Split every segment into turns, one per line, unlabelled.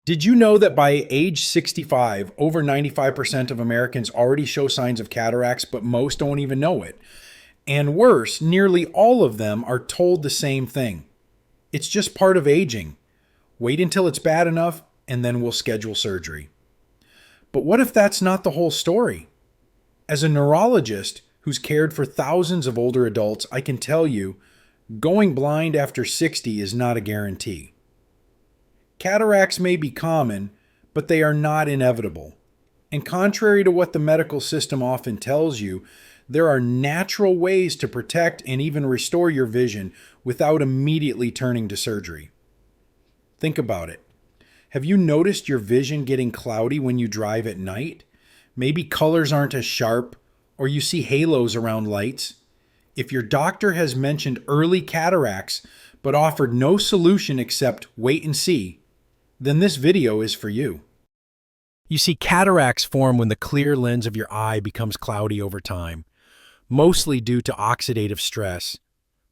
Did you know that by age 65, over 95% of Americans already show signs of cataracts, but most don't even know it? And worse, nearly all of them are told the same thing. It's just part of aging. Wait until it's bad enough, and then we'll schedule surgery. But what if that's not the whole story? As a neurologist who's cared for thousands of older adults, I can tell you, going blind after 60 is not a guarantee. Cataracts may be common, but they are not inevitable. And contrary to what the medical system often tells you, there are natural ways to protect and even restore your vision without immediately turning to surgery. Think about it. Have you noticed your vision getting cloudy when you drive at night? Maybe colors aren't as sharp, or you see halos around lights. If your doctor has mentioned early cataracts but offered no solution except wait and see, then this video is for you. You see, cataracts form when the clear lens of your eye becomes cloudy over time, mostly due to oxidative stress,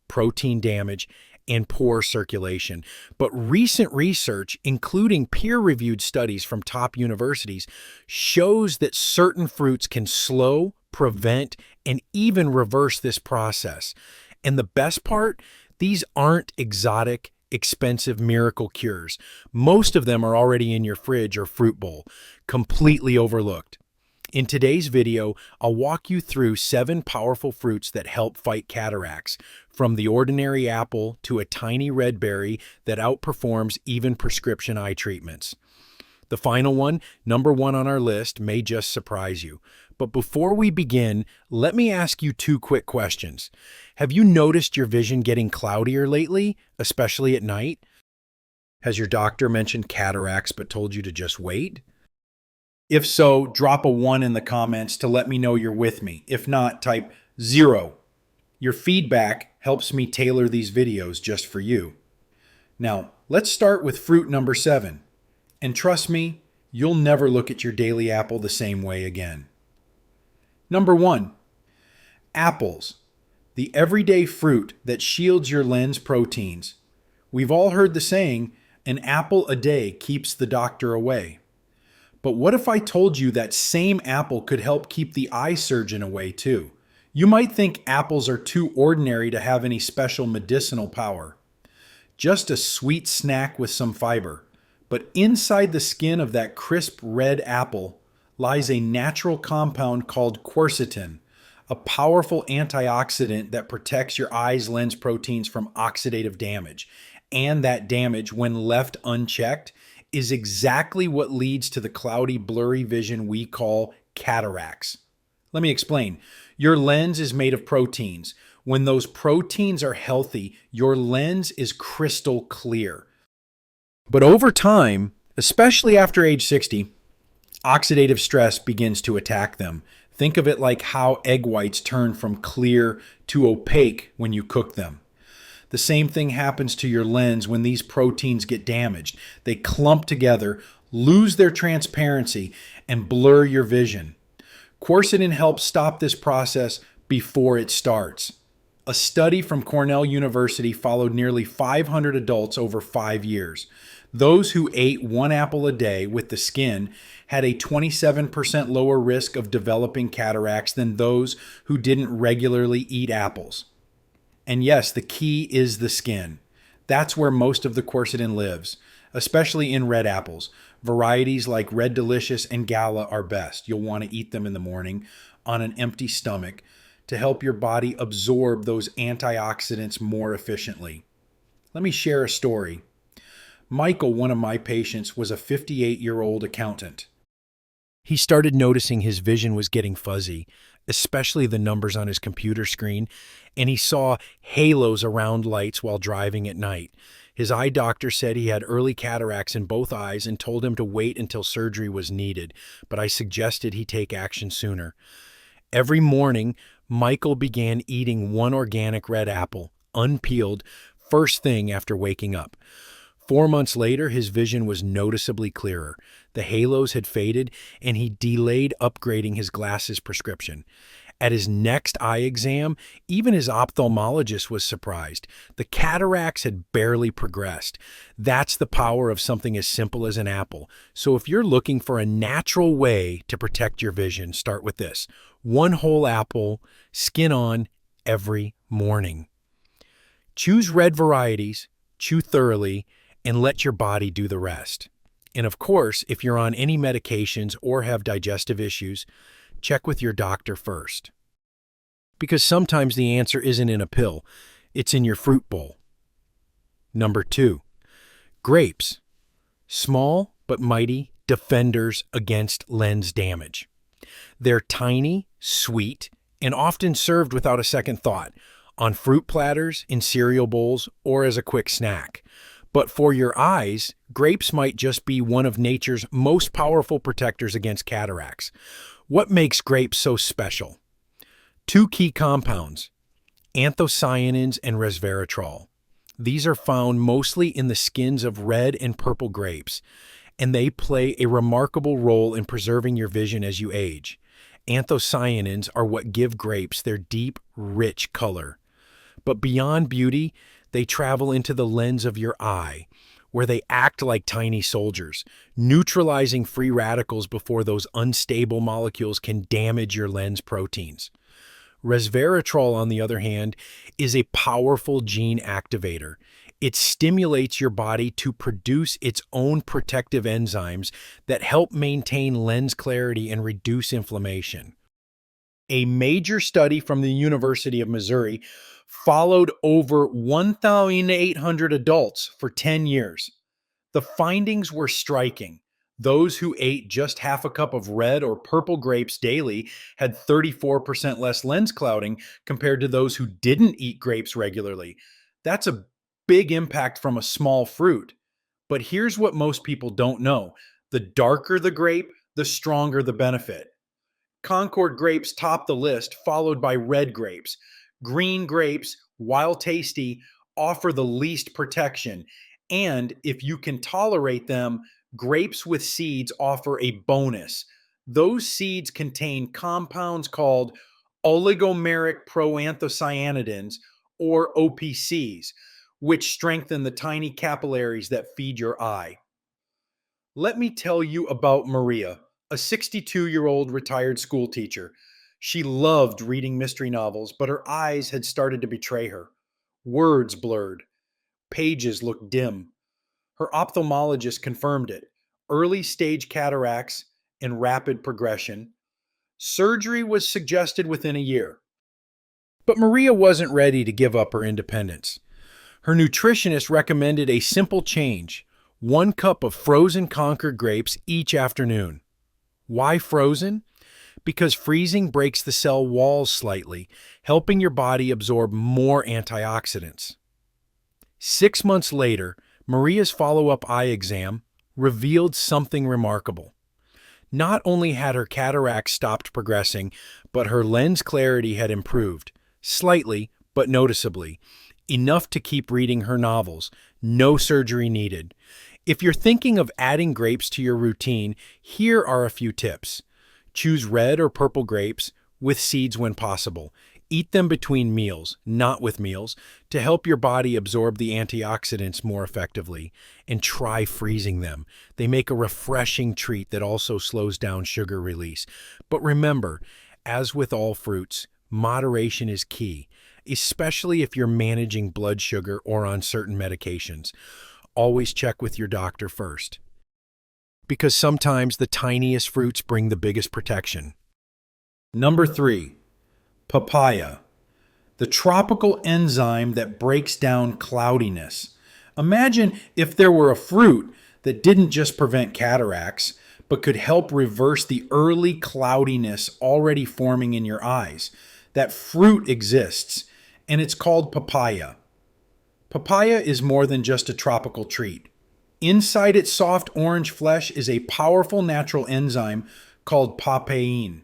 protein damage, and poor circulation. But recent research, including peer-reviewed studies from top universities, shows that certain fruits can slow, prevent, and even reverse this process. And the best part, these aren't exotic, expensive miracle cures. Most of them are already in your fridge or fruit bowl, completely overlooked. In today's video, I'll walk you through 7 powerful fruits that help fight cataracts, from the ordinary apple to a tiny red berry that outperforms even prescription eye treatments. The final one, number 1 on our list, may just surprise you. But before we begin, let me ask you 2 quick questions. Have you noticed your vision getting cloudier lately, especially at night? Has your doctor mentioned cataracts but told you to just wait? If so, drop a 1 in the comments to let me know you're with me. If not, type 0. Your feedback helps me tailor these videos just for you. Now, let's start with fruit number 7. And trust me, you'll never look at your daily apple the same way again. Number 1, apples, the everyday fruit that shields your lens proteins. We've all heard the saying, an apple a day keeps the doctor away. But what if I told you that same apple could help keep the eye surgeon away too? You might think apples are too ordinary to have any special medicinal power. Just a sweet snack with some fiber. But inside the skin of that crisp red apple lies a natural compound called quercetin, a powerful antioxidant that protects your eye's lens proteins from oxidative damage. And that damage, when left unchecked, is exactly what leads to the cloudy, blurry vision we call cataracts. Let me explain. Your lens is made of proteins. When those proteins are healthy, your lens is crystal clear. But over time, especially after age 60, oxidative stress begins to attack them. Think of it like how egg whites turn from clear to opaque when you cook them. The same thing happens to your lens when these proteins get damaged. They clump together, lose their transparency, and blur your vision. Quercetin helps stop this process before it starts. A study from Cornell University followed nearly 500 adults over 5 years. Those who ate 1 apple a day with the skin had a 27% lower risk of developing cataracts than those who didn't regularly eat apples. And yes, the key is the skin. That's where most of the quercetin lives, especially in red apples. Varieties like Red Delicious and Gala are best. You'll want to eat them in the morning on an empty stomach to help your body absorb those antioxidants more efficiently. Let me share a story. Michael, one of my patients, was a 58-year-old accountant. He started noticing his vision was getting fuzzy, especially the numbers on his computer screen, and he saw halos around lights while driving at night. His eye doctor said he had early cataracts in both eyes and told him to wait until surgery was needed, but I suggested he take action sooner. Every morning, Michael began eating 1 organic red apple, unpeeled, first thing after waking up. 4 months later, his vision was noticeably clearer. The halos had faded, and he delayed upgrading his glasses prescription. At his next eye exam, even his ophthalmologist was surprised. The cataracts had barely progressed. That's the power of something as simple as an apple. So if you're looking for a natural way to protect your vision, start with this. One whole apple, skin on, every morning. Choose red varieties, chew thoroughly, and let your body do the rest. And of course, if you're on any medications or have digestive issues, check with your doctor first. Because sometimes the answer isn't in a pill, it's in your fruit bowl. Number 2, grapes. Small but mighty defenders against lens damage. They're tiny, sweet, and often served without a second thought, on fruit platters, in cereal bowls, or as a quick snack. But for your eyes, grapes might just be one of nature's most powerful protectors against cataracts. What makes grapes so special? 2 key compounds, anthocyanins and resveratrol. These are found mostly in the skins of red and purple grapes, and they play a remarkable role in preserving your vision as you age. Anthocyanins are what give grapes their deep, rich color. But beyond beauty, they travel into the lens of your eye, where they act like tiny soldiers, neutralizing free radicals before those unstable molecules can damage your lens proteins. Resveratrol, on the other hand, is a powerful gene activator. It stimulates your body to produce its own protective enzymes that help maintain lens clarity and reduce inflammation. A major study from the University of Missouri followed over 1,800 adults for 10 years. The findings were striking. Those who ate just half a cup of red or purple grapes daily had 34% less lens clouding compared to those who didn't eat grapes regularly. That's a big impact from a small fruit. But here's what most people don't know. The darker the grape, the stronger the benefit. Concord grapes top the list, followed by red grapes. Green grapes, while tasty, offer the least protection. And if you can tolerate them, grapes with seeds offer a bonus. Those seeds contain compounds called oligomeric proanthocyanidins, or OPCs, which strengthen the tiny capillaries that feed your eye. Let me tell you about Maria, a 62-year-old retired school teacher. She loved reading mystery novels, but her eyes had started to betray her. Words blurred. Pages looked dim. Her ophthalmologist confirmed it. Early stage cataracts and rapid progression. Surgery was suggested within a year. But Maria wasn't ready to give up her independence. Her nutritionist recommended a simple change: 1 cup of frozen Concord grapes each afternoon. Why frozen? Because freezing breaks the cell walls slightly, helping your body absorb more antioxidants. 6 months later, Maria's follow-up eye exam revealed something remarkable. Not only had her cataracts stopped progressing, but her lens clarity had improved, slightly but noticeably, enough to keep reading her novels. No surgery needed. If you're thinking of adding grapes to your routine, here are a few tips. Choose red or purple grapes with seeds when possible. Eat them between meals, not with meals, to help your body absorb the antioxidants more effectively. And try freezing them. They make a refreshing treat that also slows down sugar release. But remember, as with all fruits, moderation is key, especially if you're managing blood sugar or on certain medications. Always check with your doctor first, because sometimes the tiniest fruits bring the biggest protection. Number 3, papaya, the tropical enzyme that breaks down cloudiness. Imagine if there were a fruit that didn't just prevent cataracts, but could help reverse the early cloudiness already forming in your eyes. That fruit exists, and it's called papaya. Papaya is more than just a tropical treat. Inside its soft orange flesh is a powerful natural enzyme called papain,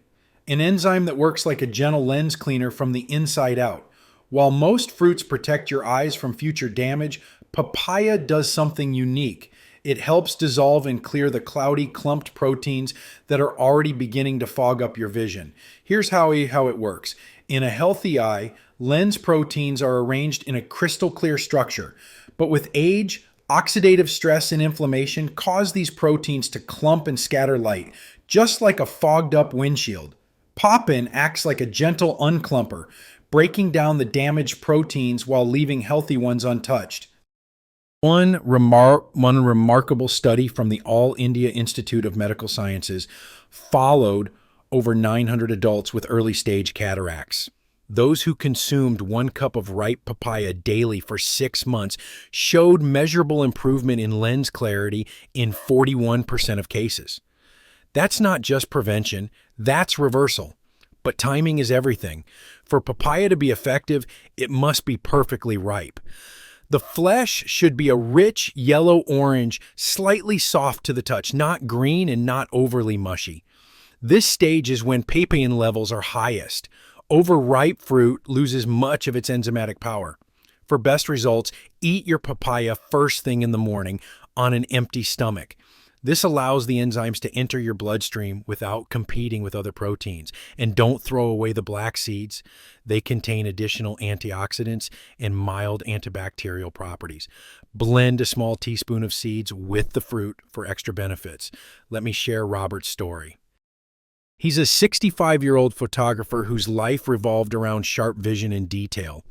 an enzyme that works like a gentle lens cleaner from the inside out. While most fruits protect your eyes from future damage, papaya does something unique. It helps dissolve and clear the cloudy, clumped proteins that are already beginning to fog up your vision. Here's how it works. In a healthy eye, lens proteins are arranged in a crystal clear structure, but with age, oxidative stress and inflammation cause these proteins to clump and scatter light, just like a fogged up windshield. Papain acts like a gentle unclumper, breaking down the damaged proteins while leaving healthy ones untouched. One remarkable study from the All India Institute of Medical Sciences followed over 900 adults with early stage cataracts. Those who consumed 1 cup of ripe papaya daily for 6 months showed measurable improvement in lens clarity in 41% of cases. That's not just prevention, that's reversal. But timing is everything. For papaya to be effective, it must be perfectly ripe. The flesh should be a rich yellow-orange, slightly soft to the touch, not green and not overly mushy. This stage is when papain levels are highest. Overripe fruit loses much of its enzymatic power. For best results, eat your papaya first thing in the morning on an empty stomach. This allows the enzymes to enter your bloodstream without competing with other proteins. And don't throw away the black seeds. They contain additional antioxidants and mild antibacterial properties. Blend a small teaspoon of seeds with the fruit for extra benefits. Let me share Robert's story. He's a 65-year-old photographer whose life revolved around sharp vision and detail.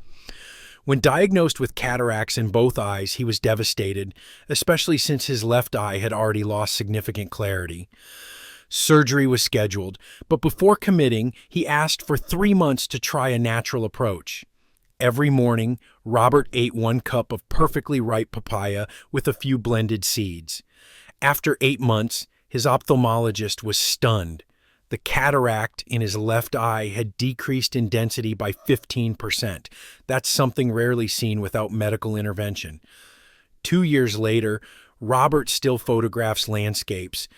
When diagnosed with cataracts in both eyes, he was devastated, especially since his left eye had already lost significant clarity. Surgery was scheduled, but before committing, he asked for 3 months to try a natural approach. Every morning, Robert ate 1 cup of perfectly ripe papaya with a few blended seeds. After 8 months, his ophthalmologist was stunned. The cataract in his left eye had decreased in density by 15%. That's something rarely seen without medical intervention. 2 years later, Robert still photographs landscapes,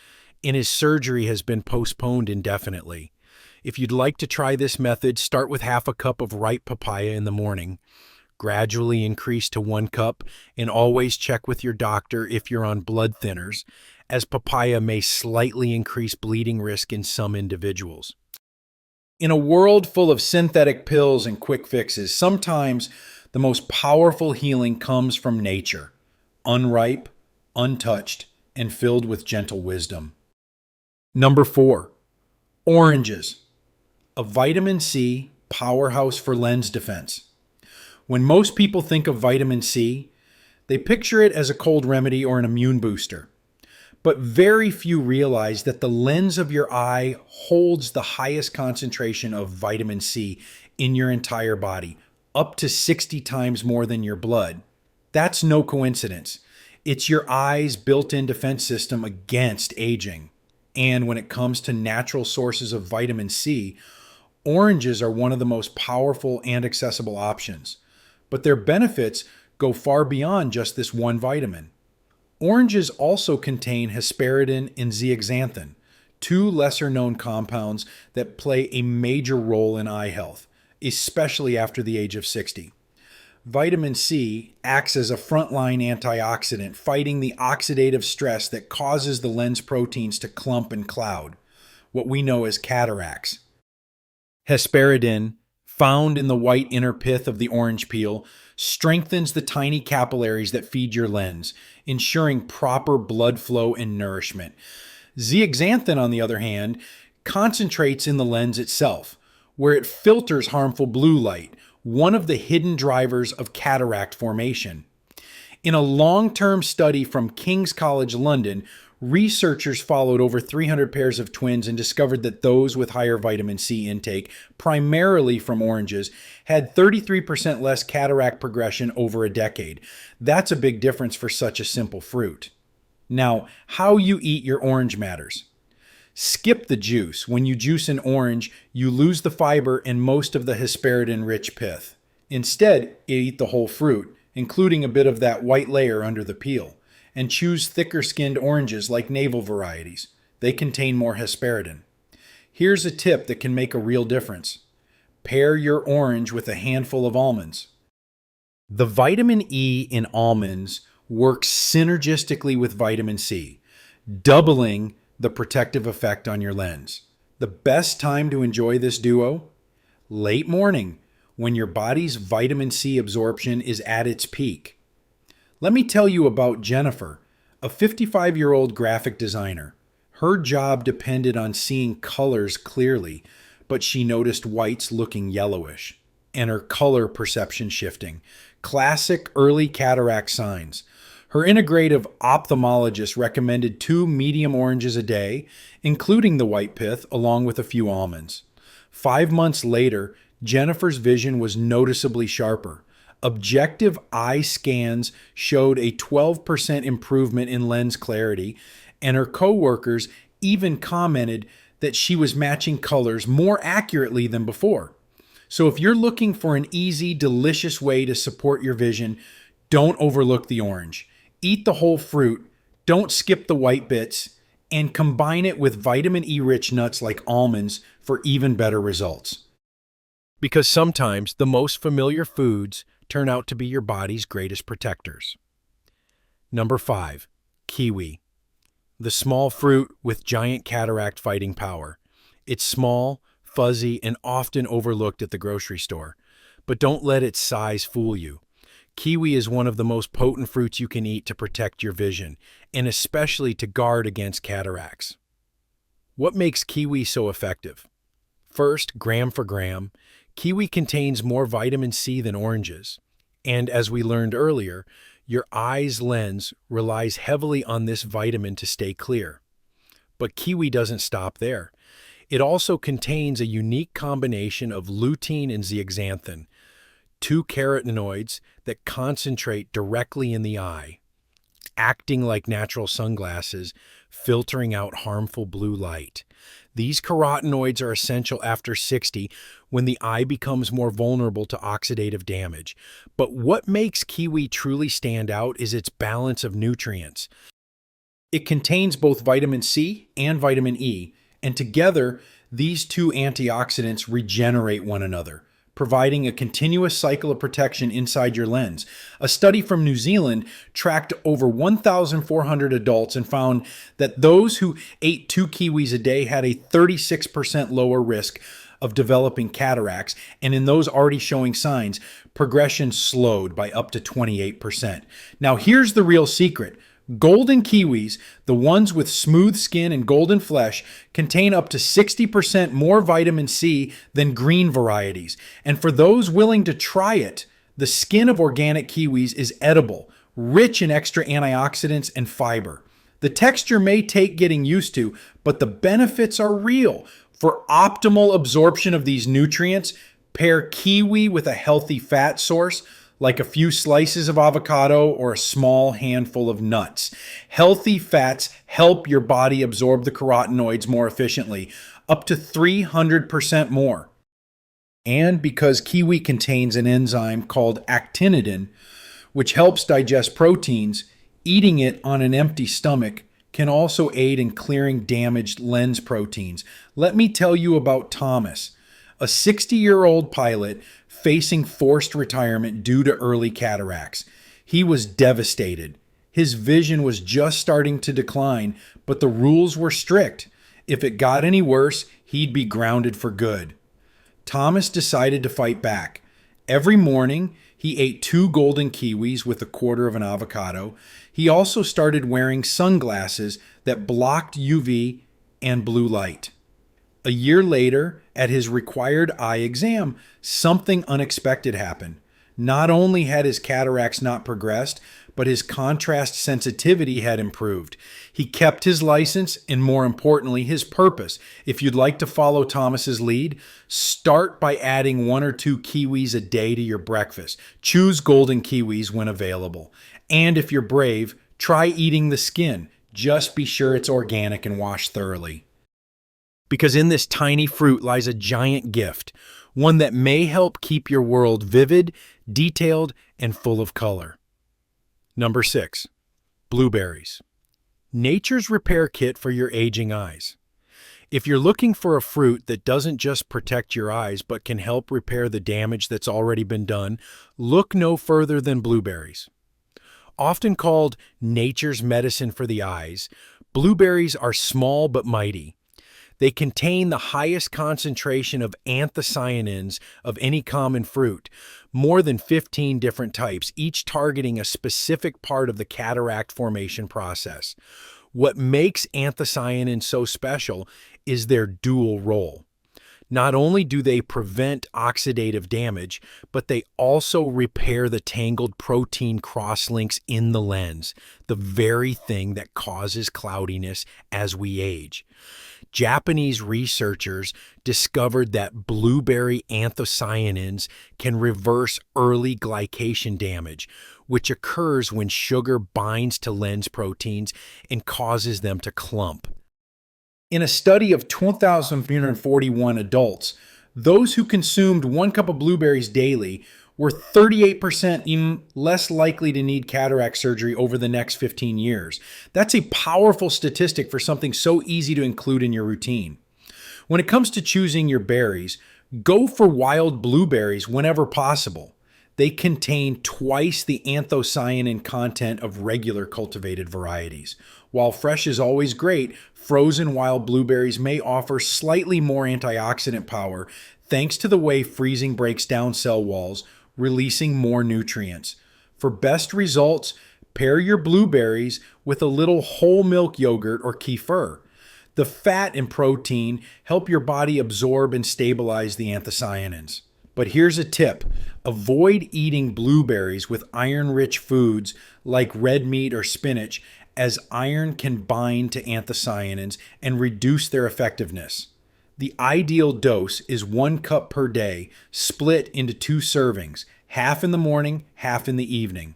and his surgery has been postponed indefinitely. If you'd like to try this method, start with half a cup of ripe papaya in the morning. Gradually increase to 1 cup, and always check with your doctor if you're on blood thinners, as papaya may slightly increase bleeding risk in some individuals. In a world full of synthetic pills and quick fixes, sometimes the most powerful healing comes from nature, unripe, untouched, and filled with gentle wisdom. Number 4, oranges, a vitamin C powerhouse for lens defense. When most people think of vitamin C, they picture it as a cold remedy or an immune booster. But very few realize that the lens of your eye holds the highest concentration of vitamin C in your entire body, up to 60 times more than your blood. That's no coincidence. It's your eye's built-in defense system against aging. And when it comes to natural sources of vitamin C, oranges are one of the most powerful and accessible options. But their benefits go far beyond just this one vitamin. Oranges also contain hesperidin and zeaxanthin, 2 lesser-known compounds that play a major role in eye health, especially after the age of 60. Vitamin C acts as a frontline antioxidant, fighting the oxidative stress that causes the lens proteins to clump and cloud, what we know as cataracts. Hesperidin, found in the white inner pith of the orange peel, strengthens the tiny capillaries that feed your lens, ensuring proper blood flow and nourishment. Zeaxanthin, on the other hand, concentrates in the lens itself, where it filters harmful blue light, one of the hidden drivers of cataract formation. In a long-term study from King's College London, researchers followed over 300 pairs of twins and discovered that those with higher vitamin C intake, primarily from oranges, had 33% less cataract progression over a decade. That's a big difference for such a simple fruit. Now, how you eat your orange matters. Skip the juice. When you juice an orange, you lose the fiber and most of the hesperidin-rich pith. Instead, eat the whole fruit, including a bit of that white layer under the peel. And choose thicker-skinned oranges like navel varieties. They contain more hesperidin. Here's a tip that can make a real difference. Pair your orange with a handful of almonds. The vitamin E in almonds works synergistically with vitamin C, doubling the protective effect on your lens. The best time to enjoy this duo? Late morning, when your body's vitamin C absorption is at its peak. Let me tell you about Jennifer, a 55-year-old graphic designer. Her job depended on seeing colors clearly, but she noticed whites looking yellowish and her color perception shifting. Classic early cataract signs. Her integrative ophthalmologist recommended 2 medium oranges a day, including the white pith, along with a few almonds. 5 months later, Jennifer's vision was noticeably sharper. Objective eye scans showed a 12% improvement in lens clarity, and her coworkers even commented that she was matching colors more accurately than before. So if you're looking for an easy, delicious way to support your vision, don't overlook the orange. Eat the whole fruit, don't skip the white bits, and combine it with vitamin E-rich nuts like almonds for even better results. Because sometimes the most familiar foods turn out to be your body's greatest protectors. Number 5, kiwi. The small fruit with giant cataract fighting power. It's small, fuzzy, and often overlooked at the grocery store. But don't let its size fool you. Kiwi is one of the most potent fruits you can eat to protect your vision, and especially to guard against cataracts. What makes kiwi so effective? First, gram for gram, kiwi contains more vitamin C than oranges. And as we learned earlier, your eye's lens relies heavily on this vitamin to stay clear. But kiwi doesn't stop there. It also contains a unique combination of lutein and zeaxanthin, 2 carotenoids that concentrate directly in the eye, acting like natural sunglasses, filtering out harmful blue light. These carotenoids are essential after 60 when the eye becomes more vulnerable to oxidative damage. But what makes kiwi truly stand out is its balance of nutrients. It contains both vitamin C and vitamin E, and together, these 2 antioxidants regenerate one another, providing a continuous cycle of protection inside your lens. A study from New Zealand tracked over 1,400 adults and found that those who ate 2 kiwis a day had a 36% lower risk of developing cataracts, and in those already showing signs, progression slowed by up to 28%. Now here's the real secret. Golden kiwis, the ones with smooth skin and golden flesh, contain up to 60% more vitamin C than green varieties. And for those willing to try it, the skin of organic kiwis is edible, rich in extra antioxidants and fiber. The texture may take getting used to, but the benefits are real. For optimal absorption of these nutrients, pair kiwi with a healthy fat source, like a few slices of avocado or a small handful of nuts. Healthy fats help your body absorb the carotenoids more efficiently, up to 300% more. And because kiwi contains an enzyme called actinidin, which helps digest proteins, eating it on an empty stomach can also aid in clearing damaged lens proteins. Let me tell you about Thomas, a 60-year-old pilot facing forced retirement due to early cataracts. He was devastated. His vision was just starting to decline, but the rules were strict. If it got any worse, he'd be grounded for good. Thomas decided to fight back. Every morning, he ate 2 golden kiwis with a quarter of an avocado. He also started wearing sunglasses that blocked UV and blue light. A year later, at his required eye exam, something unexpected happened. Not only had his cataracts not progressed, but his contrast sensitivity had improved. He kept his license and, more importantly, his purpose. If you'd like to follow Thomas's lead, start by adding 1 or 2 kiwis a day to your breakfast. Choose golden kiwis when available. And if you're brave, try eating the skin. Just be sure it's organic and washed thoroughly. Because in this tiny fruit lies a giant gift, one that may help keep your world vivid, detailed, and full of color. Number 6, blueberries. Nature's repair kit for your aging eyes. If you're looking for a fruit that doesn't just protect your eyes but can help repair the damage that's already been done, look no further than blueberries. Often called nature's medicine for the eyes, blueberries are small but mighty. They contain the highest concentration of anthocyanins of any common fruit, more than 15 different types, each targeting a specific part of the cataract formation process. What makes anthocyanins so special is their dual role. Not only do they prevent oxidative damage, but they also repair the tangled protein crosslinks in the lens, the very thing that causes cloudiness as we age. Japanese researchers discovered that blueberry anthocyanins can reverse early glycation damage, which occurs when sugar binds to lens proteins and causes them to clump. In a study of 2,341 adults, those who consumed 1 cup of blueberries daily were 38% even less likely to need cataract surgery over the next 15 years. That's a powerful statistic for something so easy to include in your routine. When it comes to choosing your berries, go for wild blueberries whenever possible. They contain twice the anthocyanin content of regular cultivated varieties. While fresh is always great, frozen wild blueberries may offer slightly more antioxidant power thanks to the way freezing breaks down cell walls, releasing more nutrients. For best results, pair your blueberries with a little whole milk yogurt or kefir. The fat and protein help your body absorb and stabilize the anthocyanins. But here's a tip. Avoid eating blueberries with iron-rich foods like red meat or spinach, as iron can bind to anthocyanins and reduce their effectiveness. The ideal dose is 1 cup per day, split into 2 servings, half in the morning, half in the evening.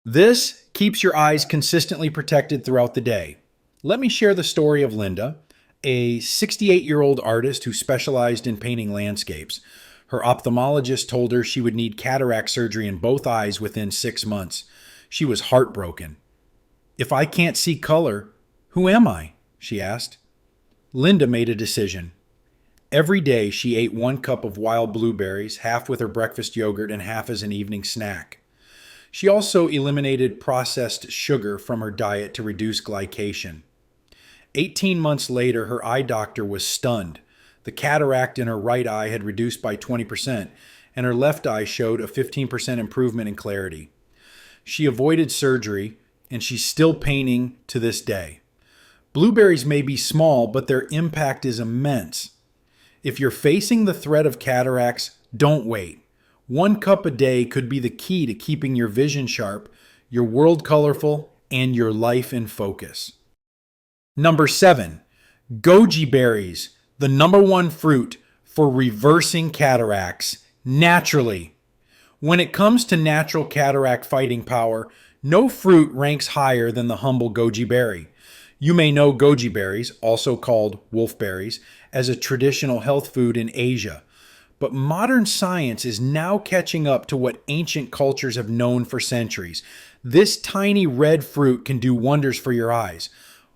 This keeps your eyes consistently protected throughout the day. Let me share the story of Linda, a 68-year-old artist who specialized in painting landscapes. Her ophthalmologist told her she would need cataract surgery in both eyes within 6 months. She was heartbroken. "If I can't see color, who am I?" she asked. Linda made a decision. Every day she ate 1 cup of wild blueberries, half with her breakfast yogurt and half as an evening snack. She also eliminated processed sugar from her diet to reduce glycation. 18 months later, her eye doctor was stunned. The cataract in her right eye had reduced by 20%, and her left eye showed a 15% improvement in clarity. She avoided surgery, and she's still painting to this day. Blueberries may be small, but their impact is immense. If you're facing the threat of cataracts, don't wait. 1 cup a day could be the key to keeping your vision sharp, your world colorful, and your life in focus. Number 7, Goji Berries, the #1 fruit for reversing cataracts naturally. When it comes to natural cataract fighting power, no fruit ranks higher than the humble goji berry. You may know goji berries, also called wolfberries, as a traditional health food in Asia. But modern science is now catching up to what ancient cultures have known for centuries. This tiny red fruit can do wonders for your eyes.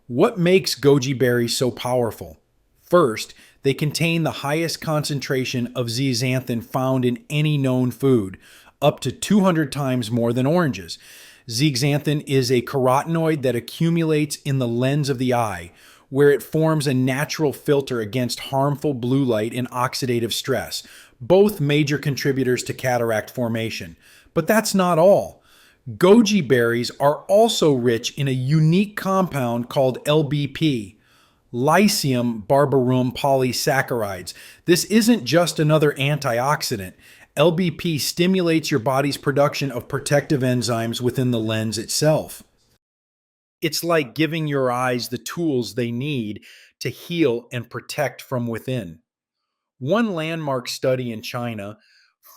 What makes goji berries so powerful? First, they contain the highest concentration of zeaxanthin found in any known food, up to 200 times more than oranges. Zeaxanthin is a carotenoid that accumulates in the lens of the eye, where it forms a natural filter against harmful blue light and oxidative stress, both major contributors to cataract formation. But that's not all. Goji berries are also rich in a unique compound called LBP, Lycium barbarum polysaccharides. This isn't just another antioxidant. LBP stimulates your body's production of protective enzymes within the lens itself. It's like giving your eyes the tools they need to heal and protect from within. One landmark study in China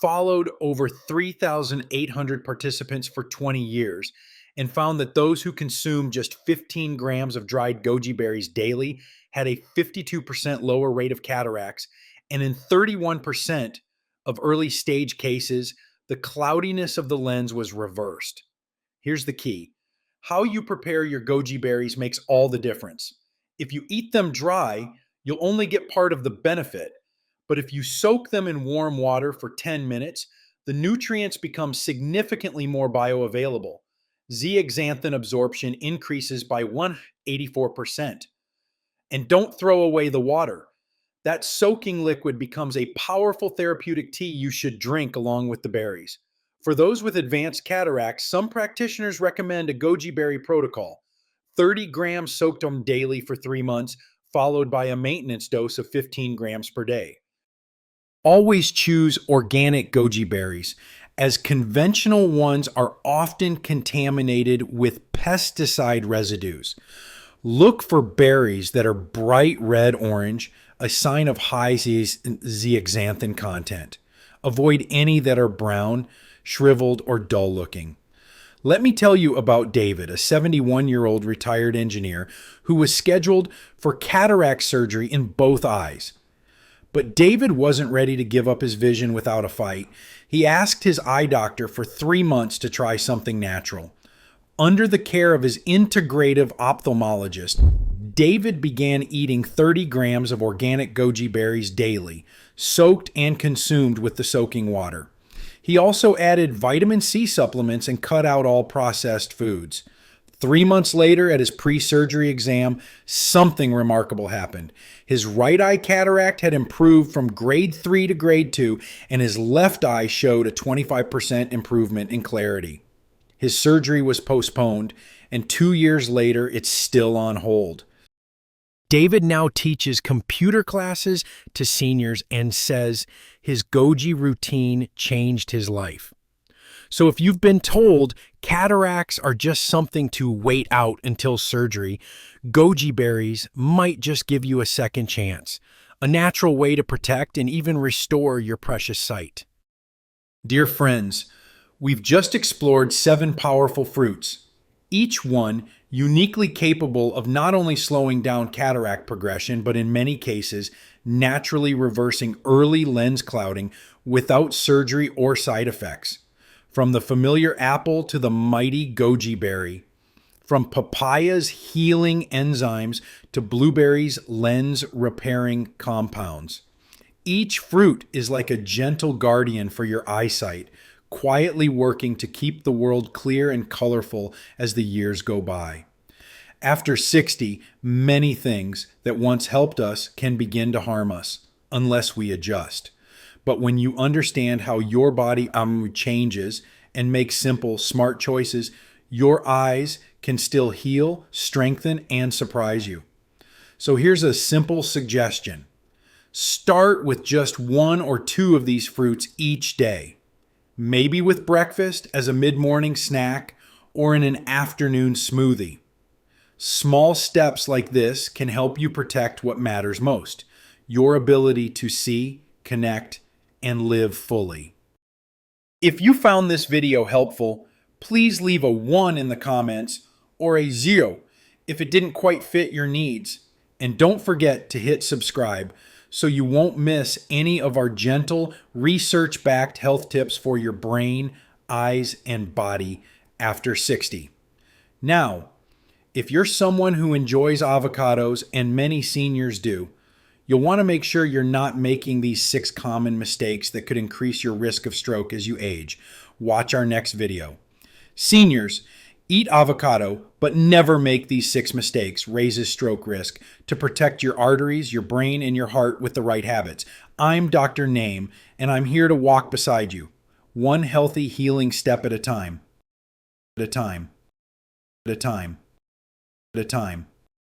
followed over 3,800 participants for 20 years and found that those who consumed just 15 grams of dried goji berries daily had a 52% lower rate of cataracts, and in 31% of early stage cases, the cloudiness of the lens was reversed. Here's the key. How you prepare your goji berries makes all the difference. If you eat them dry, you'll only get part of the benefit. But if you soak them in warm water for 10 minutes, the nutrients become significantly more bioavailable. Zeaxanthin absorption increases by 184%. And don't throw away the water. That soaking liquid becomes a powerful therapeutic tea you should drink along with the berries. For those with advanced cataracts, some practitioners recommend a goji berry protocol: 30 grams soaked them daily for 3 months, followed by a maintenance dose of 15 grams per day. Always choose organic goji berries, as conventional ones are often contaminated with pesticide residues. Look for berries that are bright red orange, a sign of high zeaxanthin content. Avoid any that are brown, shriveled, or dull looking. Let me tell you about David, a 71-year-old retired engineer who was scheduled for cataract surgery in both eyes. But David wasn't ready to give up his vision without a fight. He asked his eye doctor for 3 months to try something natural. Under the care of his integrative ophthalmologist, David began eating 30 grams of organic goji berries daily, soaked and consumed with the soaking water. He also added vitamin C supplements and cut out all processed foods. 3 months later, at his pre-surgery exam, something remarkable happened. His right eye cataract had improved from grade 3 to grade 2, and his left eye showed a 25% improvement in clarity. His surgery was postponed, and 2 years later, it's still on hold. David now teaches computer classes to seniors and says his goji routine changed his life. So if you've been told cataracts are just something to wait out until surgery, goji berries might just give you a second chance, a natural way to protect and even restore your precious sight. Dear friends, we've just explored 7 powerful fruits, each one uniquely capable of not only slowing down cataract progression, but in many cases, naturally reversing early lens clouding without surgery or side effects. From the familiar apple to the mighty goji berry, from papaya's healing enzymes to blueberries' lens repairing compounds. Each fruit is like a gentle guardian for your eyesight, quietly working to keep the world clear and colorful as the years go by. After 60, many things that once helped us can begin to harm us, unless we adjust. But when you understand how your body changes and makes simple, smart choices, your eyes can still heal, strengthen, and surprise you. So here's a simple suggestion. Start with just 1 or 2 of these fruits each day. Maybe with breakfast as a mid-morning snack or in an afternoon smoothie. Small steps like this can help you protect what matters most, your ability to see, connect, and live fully. If you found this video helpful, please leave a 1 in the comments or a 0 if it didn't quite fit your needs. And don't forget to hit subscribe so you won't miss any of our gentle, research-backed health tips for your brain, eyes, and body after 60. Now, if you're someone who enjoys avocados, and many seniors do, you'll want to make sure you're not making these 6 common mistakes that could increase your risk of stroke as you age. Watch our next video. Seniors, eat avocado, but never make these 6 mistakes. Raises stroke risk. To protect your arteries, your brain, and your heart with the right habits. I'm Dr. Name, and I'm here to walk beside you, one healthy healing step at a time. At a time. At a time. At a time.